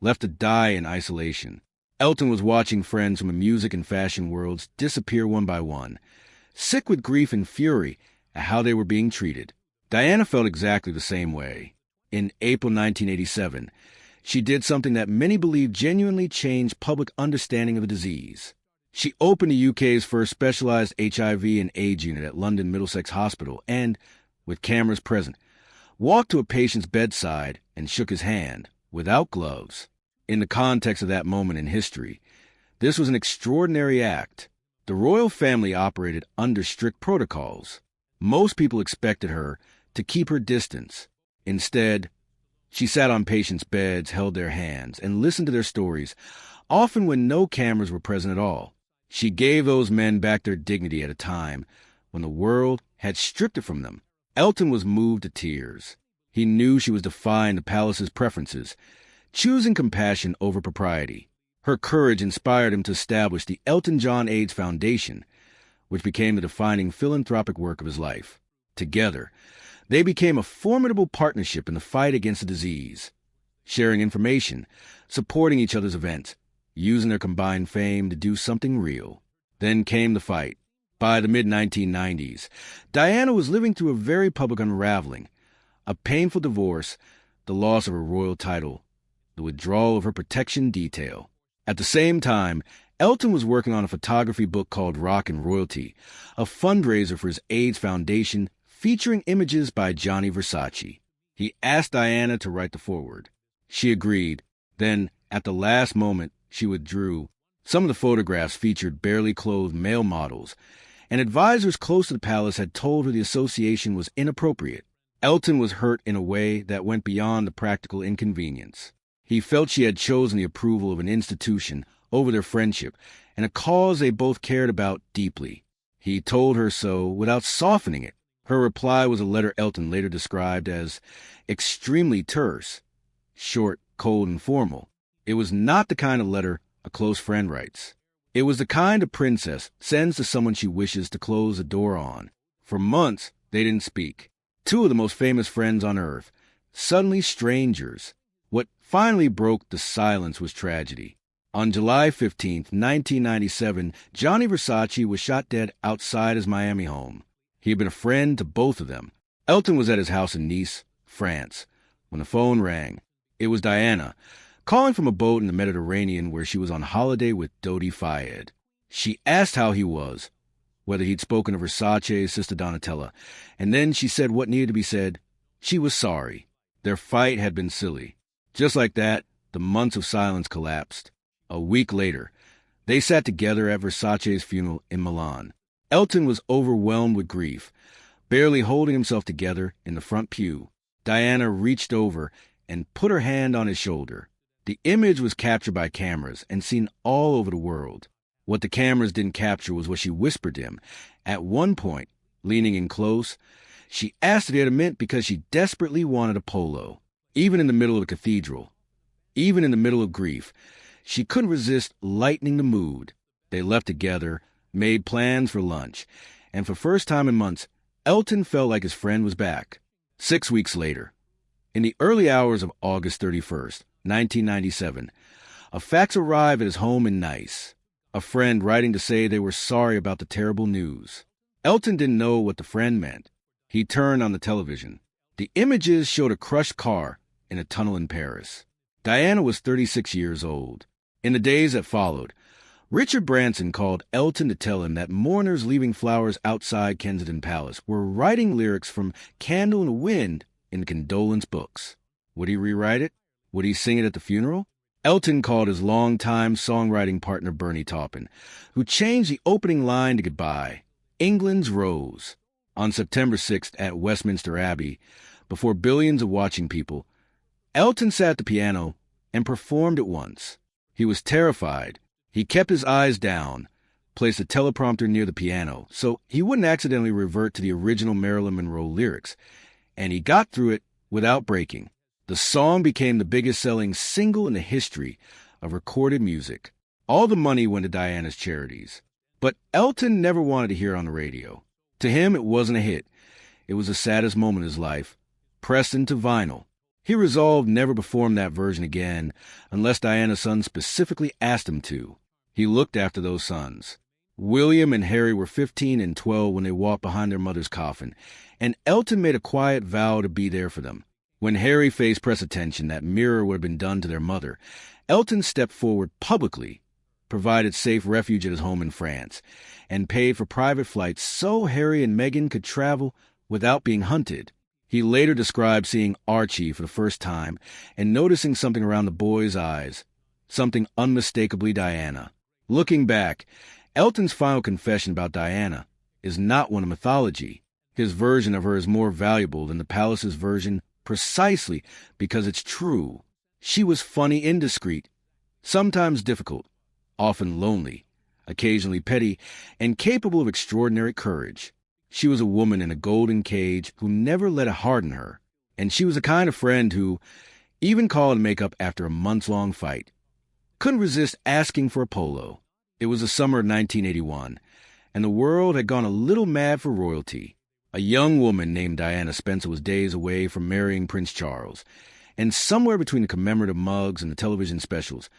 left to die in isolation. Elton was watching friends from the music and fashion worlds disappear one by one, sick with grief and fury at how they were being treated. Diana felt exactly the same way. In April 1987, she did something that many believe genuinely changed public understanding of the disease. She opened the UK's first specialized HIV and AIDS unit at London Middlesex Hospital and, with cameras present, walked to a patient's bedside and shook his hand, without gloves. In the context of that moment in history, this was an extraordinary act. The royal family operated under strict protocols. Most people expected her to keep her distance. Instead, she sat on patients' beds, held their hands, and listened to their stories, often when no cameras were present at all. She gave those men back their dignity at a time when the world had stripped it from them. Elton was moved to tears. He knew she was defying the palace's preferences, choosing compassion over propriety. Her courage inspired him to establish the Elton John AIDS Foundation, which became the defining philanthropic work of his life. Together, they became a formidable partnership in the fight against the disease, sharing information, supporting each other's events, using their combined fame to do something real. Then came the fight. By the mid-1990s, Diana was living through a very public unraveling, a painful divorce, the loss of her royal title, the withdrawal of her protection detail. At the same time, Elton was working on a photography book called Rock and Royalty, a fundraiser for his AIDS Foundation featuring images by Gianni Versace. He asked Diana to write the foreword. She agreed. Then, at the last moment, she withdrew. Some of the photographs featured barely clothed male models, and advisors close to the palace had told her the association was inappropriate. Elton was hurt in a way that went beyond the practical inconvenience. He felt she had chosen the approval of an institution over their friendship and a cause they both cared about deeply. He told her so without softening it. Her reply was a letter Elton later described as extremely terse, short, cold, and formal. It was not the kind of letter a close friend writes. It was the kind a princess sends to someone she wishes to close the door on. For months, they didn't speak. Two of the most famous friends on earth, suddenly strangers. What finally broke the silence was tragedy. On July 15, 1997, Gianni Versace was shot dead outside his Miami home. He had been a friend to both of them. Elton was at his house in Nice, France, when the phone rang. It was Diana, calling from a boat in the Mediterranean where she was on holiday with Dodi Fayed. She asked how he was, whether he'd spoken of Versace's sister Donatella, and then she said what needed to be said. She was sorry. Their fight had been silly. Just like that, the months of silence collapsed. A week later, they sat together at Versace's funeral in Milan. Elton was overwhelmed with grief, barely holding himself together in the front pew. Diana reached over and put her hand on his shoulder. The image was captured by cameras and seen all over the world. What the cameras didn't capture was what she whispered to him. At one point, leaning in close, she asked if he had a mint because she desperately wanted a polo. Even in the middle of the cathedral, even in the middle of grief, she couldn't resist lightening the mood. They left together, made plans for lunch, and for the first time in months, Elton felt like his friend was back. 6 weeks later, in the early hours of August 31st, 1997, a fax arrived at his home in Nice. A friend writing to say they were sorry about the terrible news. Elton didn't know what the friend meant. He turned on the television. The images showed a crushed car in a tunnel in Paris. Diana was 36 years old. In the days that followed, Richard Branson called Elton to tell him that mourners leaving flowers outside Kensington Palace were writing lyrics from Candle in the Wind in condolence books. Would he rewrite it? Would he sing it at the funeral? Elton called his longtime songwriting partner Bernie Taupin, who changed the opening line to Goodbye, England's Rose. On September 6th at Westminster Abbey, before billions of watching people, Elton sat at the piano and performed at once. He was terrified. He kept his eyes down, placed a teleprompter near the piano so he wouldn't accidentally revert to the original Marilyn Monroe lyrics, and he got through it without breaking. The song became the biggest-selling single in the history of recorded music. All the money went to Diana's charities. But Elton never wanted to hear it on the radio. To him, it wasn't a hit. It was the saddest moment of his life, pressed into vinyl. He resolved never to perform that version again unless Diana's sons specifically asked him to. He looked after those sons. William and Harry were 15 and 12 when they walked behind their mother's coffin, and Elton made a quiet vow to be there for them. When Harry faced press attention that mirrored what had been done to their mother, Elton stepped forward publicly, provided safe refuge at his home in France, and paid for private flights so Harry and Meghan could travel without being hunted. He later described seeing Archie for the first time and noticing something around the boy's eyes, something unmistakably Diana. Looking back, Elton's final confession about Diana is not one of mythology. His version of her is more valuable than the palace's version precisely because it's true. She was funny, indiscreet, sometimes difficult, often lonely, occasionally petty, and capable of extraordinary courage. She was a woman in a golden cage who never let it harden her, and she was the kind of friend who even called to make up after a months-long fight. Couldn't resist asking for a polo. It was the summer of 1981, and the world had gone a little mad for royalty. A young woman named Diana Spencer was days away from marrying Prince Charles, and somewhere between the commemorative mugs and the television specials,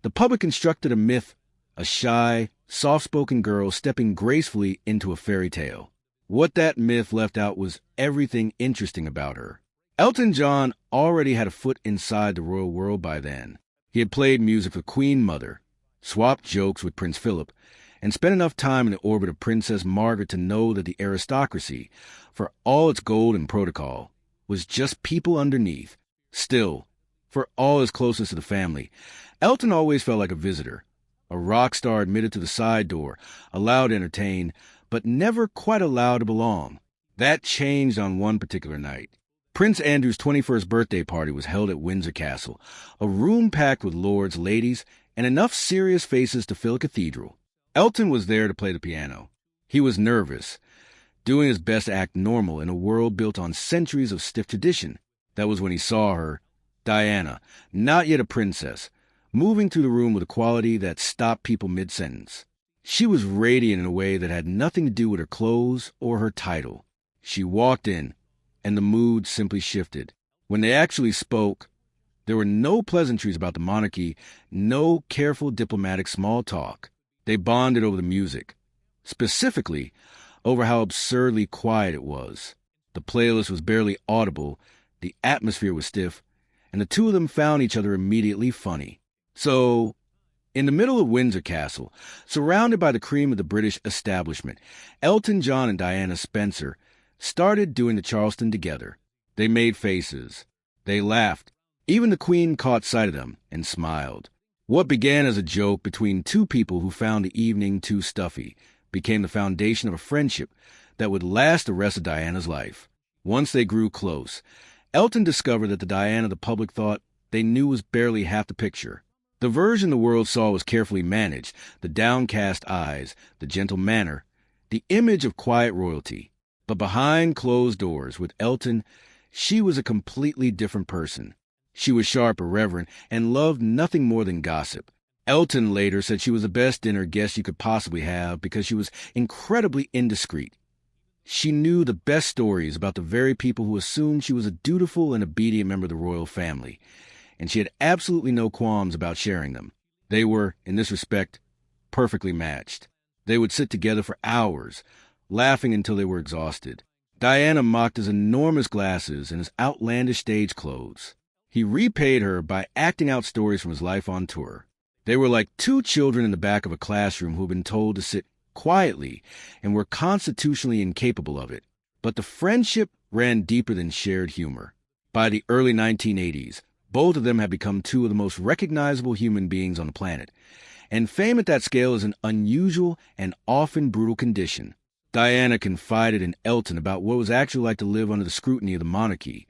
the public constructed a myth, a shy, soft-spoken girl stepping gracefully into a fairy tale. What that myth left out was everything interesting about her. Elton John already had a foot inside the royal world by then. He had played music for Queen Mother, swapped jokes with Prince Philip, and spent enough time in the orbit of Princess Margaret to know that the aristocracy, for all its gold and protocol, was just people underneath. Still, for all his closeness to the family, Elton always felt like a visitor, a rock star admitted to the side door, allowed to entertain, but never quite allowed to belong. That changed on one particular night. Prince Andrew's 21st birthday party was held at Windsor Castle, a room packed with lords, ladies, and enough serious faces to fill a cathedral. Elton was there to play the piano. He was nervous, doing his best to act normal in a world built on centuries of stiff tradition. That was when he saw her, Diana, not yet a princess, moving through the room with a quality that stopped people mid-sentence. She was radiant in a way that had nothing to do with her clothes or her title. She walked in, and the mood simply shifted. When they actually spoke, there were no pleasantries about the monarchy, no careful diplomatic small talk. They bonded over the music, specifically over how absurdly quiet it was. The playlist was barely audible, the atmosphere was stiff, and the two of them found each other immediately funny. So, in the middle of Windsor Castle, surrounded by the cream of the British establishment, Elton John and Diana Spencer started doing the Charleston together. They made faces. They laughed. Even the Queen caught sight of them and smiled. What began as a joke between two people who found the evening too stuffy became the foundation of a friendship that would last the rest of Diana's life. Once they grew close, Elton discovered that the Diana the public thought they knew was barely half the picture. The version the world saw was carefully managed, the downcast eyes, the gentle manner, the image of quiet royalty. But behind closed doors, with Elton, she was a completely different person. She was sharp, irreverent, and loved nothing more than gossip. Elton later said she was the best dinner guest you could possibly have because she was incredibly indiscreet. She knew the best stories about the very people who assumed she was a dutiful and obedient member of the royal family, and she had absolutely no qualms about sharing them. They were, in this respect, perfectly matched. They would sit together for hours, laughing until they were exhausted. Diana mocked his enormous glasses and his outlandish stage clothes. He repaid her by acting out stories from his life on tour. They were like two children in the back of a classroom who had been told to sit quietly and were constitutionally incapable of it. But the friendship ran deeper than shared humor. By the early 1980s, both of them had become two of the most recognizable human beings on the planet, and fame at that scale is an unusual and often brutal condition. Diana confided in Elton about what it was actually like to live under the scrutiny of the monarchy,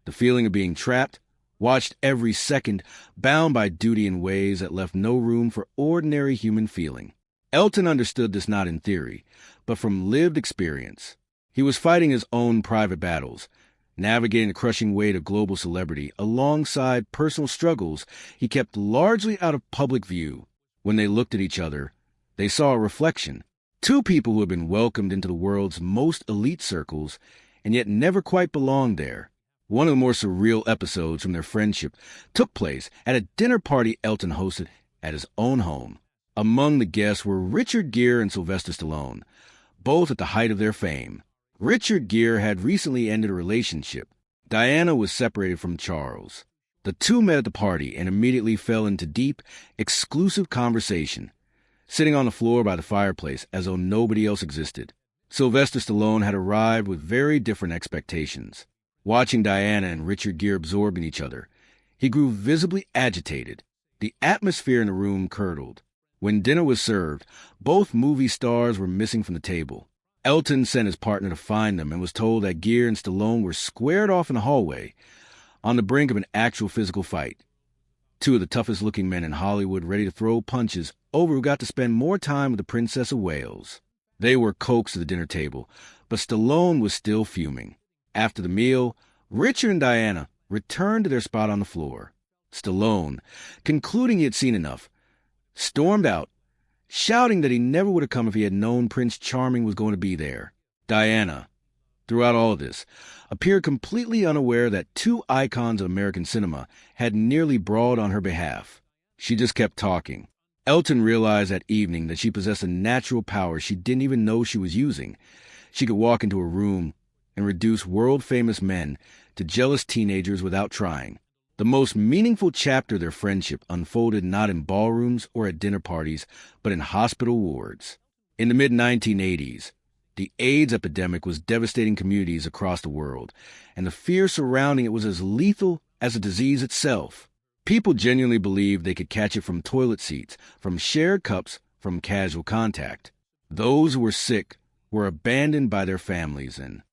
the feeling of being trapped, watched every second, bound by duty in ways that left no room for ordinary human feeling. Elton understood this not in theory, but from lived experience. He was fighting his own private battles, navigating the crushing weight of global celebrity alongside personal struggles he kept largely out of public view. When they looked at each other, they saw a reflection. Two people who had been welcomed into the world's most elite circles and yet never quite belonged there. One of the more surreal episodes from their friendship took place at a dinner party Elton hosted at his own home. Among the guests were Richard Gere and Sylvester Stallone, both at the height of their fame. Richard Gere had recently ended a relationship. Diana was separated from Charles. The two met at the party and immediately fell into deep, exclusive conversation, sitting on the floor by the fireplace as though nobody else existed. Sylvester Stallone had arrived with very different expectations. Watching Diana and Richard Gere absorbing each other, he grew visibly agitated. The atmosphere in the room curdled. When dinner was served, both movie stars were missing from the table. Elton sent his partner to find them and was told that Gere and Stallone were squared off in the hallway, on the brink of an actual physical fight. Two of the toughest-looking men in Hollywood ready to throw punches over who got to spend more time with the Princess of Wales. They were coaxed to the dinner table, but Stallone was still fuming. After the meal, Richard and Diana returned to their spot on the floor. Stallone, concluding he had seen enough, stormed out, shouting that he never would have come if he had known Prince Charming was going to be there. Diana, throughout all this, appeared completely unaware that two icons of American cinema had nearly brawled on her behalf. She just kept talking. Elton realized that evening that she possessed a natural power she didn't even know she was using. She could walk into a room and reduce world-famous men to jealous teenagers without trying. The most meaningful chapter of their friendship unfolded not in ballrooms or at dinner parties, but in hospital wards. In the mid-1980s, the AIDS epidemic was devastating communities across the world, and the fear surrounding it was as lethal as the disease itself. People genuinely believed they could catch it from toilet seats, from shared cups, from casual contact. Those who were sick were abandoned by their families, and